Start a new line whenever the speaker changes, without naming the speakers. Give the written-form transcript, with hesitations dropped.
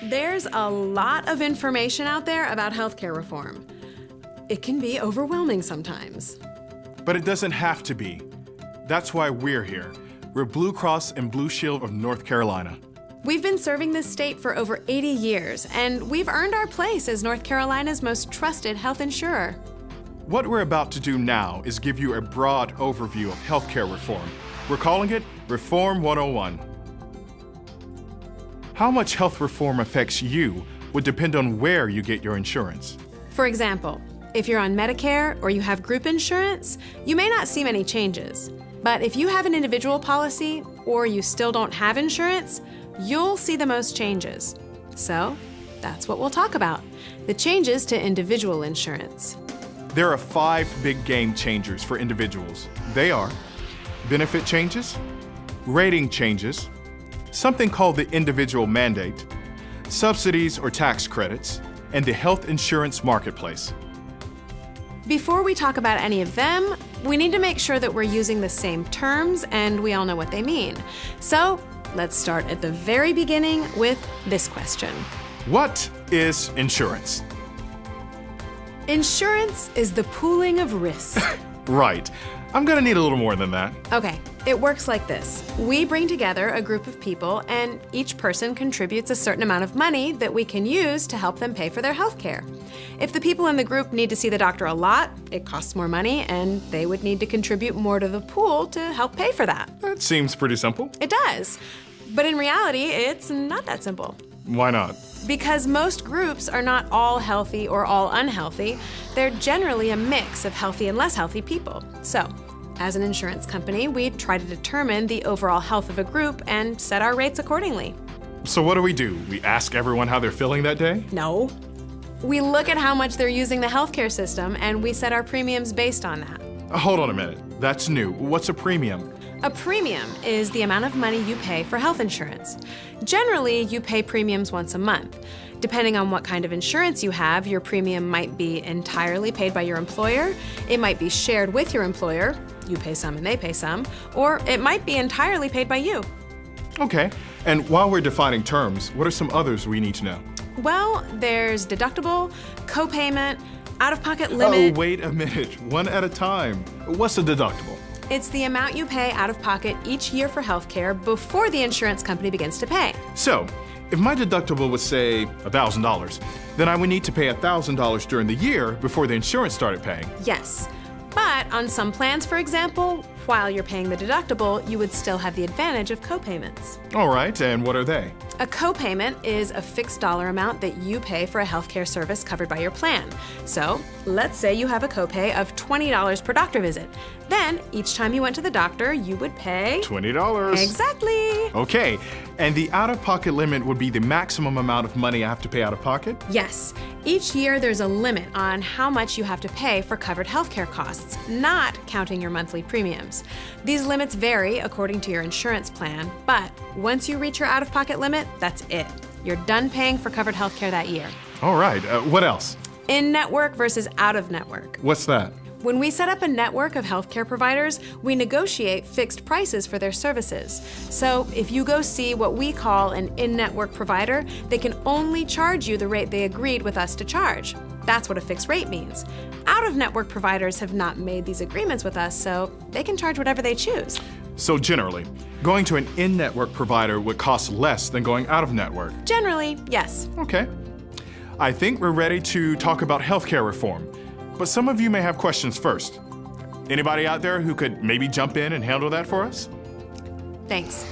There's a lot of information out there about healthcare reform. It can be overwhelming sometimes.
But it doesn't have to be. That's why we're here. We're Blue Cross and Blue Shield of North Carolina.
We've been serving this state for over 80 years, and we've earned our place as North Carolina's most trusted health insurer.
What we're about to do now is give you a broad overview of healthcare reform. We're calling it Reform 101. How much health reform affects you would depend on where you get your insurance.
For example, if you're on Medicare or you have group insurance, you may not see many changes. But if you have an individual policy or you still don't have insurance, you'll see the most changes. So that's what we'll talk about, the changes to individual insurance.
There are 5 big game changers for individuals. They are benefit changes, rating changes, something called the individual mandate, subsidies or tax credits, and the health insurance marketplace.
Before we talk about any of them, we need to make sure that we're using the same terms and we all know what they mean. So let's start at the very beginning with this question.
What is insurance?
Insurance is the pooling of risk.
Right. I'm gonna need a little more than that.
Okay, it works like this. We bring together a group of people and each person contributes a certain amount of money that we can use to help them pay for their health care. If the people in the group need to see the doctor a lot, it costs more money and they would need to contribute more to the pool to help pay for that.
That seems pretty simple.
It does. But in reality, it's not that simple.
Why not?
Because most groups are not all healthy or all unhealthy. They're generally a mix of healthy and less healthy people. So, as an insurance company, we try to determine the overall health of a group and set our rates accordingly.
So what do? We ask everyone how they're feeling that day?
No. We look at how much they're using the healthcare system and we set our premiums based on that.
Hold on a minute. That's new. What's a premium?
A premium is the amount of money you pay for health insurance. Generally, you pay premiums once a month. Depending on what kind of insurance you have, your premium might be entirely paid by your employer, it might be shared with your employer, you pay some and they pay some, or it might be entirely paid by you.
Okay. And while we're defining terms, what are some others we need to know?
Well, there's deductible, copayment, out-of-pocket limit.
Oh, wait a minute. One at a time. What's a deductible?
It's the amount you pay out of pocket each year for healthcare before the insurance company begins to pay.
So, if my deductible was, say, $1,000, then I would need to pay $1,000 during the year before the insurance started paying.
Yes. But on some plans, for example, while you're paying the deductible, you would still have the advantage of copayments.
All right, and what are they?
A copayment is a fixed dollar amount that you pay for a healthcare service covered by your plan. So, let's say you have a copay of $20 per doctor visit. Then, each time you went to the doctor, you would pay
$20.
Exactly.
Okay, and the out-of-pocket limit would be the maximum amount of money I have to pay out of pocket?
Yes. Each year, there's a limit on how much you have to pay for covered healthcare costs, not counting your monthly premiums. These limits vary according to your insurance plan, but once you reach your out-of-pocket limit, that's it. You're done paying for covered healthcare that year.
All right, what else?
In-network versus out-of-network.
What's that?
When we set up a network of healthcare providers, we negotiate fixed prices for their services. So if you go see what we call an in-network provider, they can only charge you the rate they agreed with us to charge. That's what a fixed rate means. Out-of-network providers have not made these agreements with us, so they can charge whatever they choose.
So generally, going to an in-network provider would cost less than going out-of-network?
Generally, yes.
Okay. I think we're ready to talk about healthcare reform. But some of you may have questions first. Anybody out there who could maybe jump in and handle that for us?
Thanks.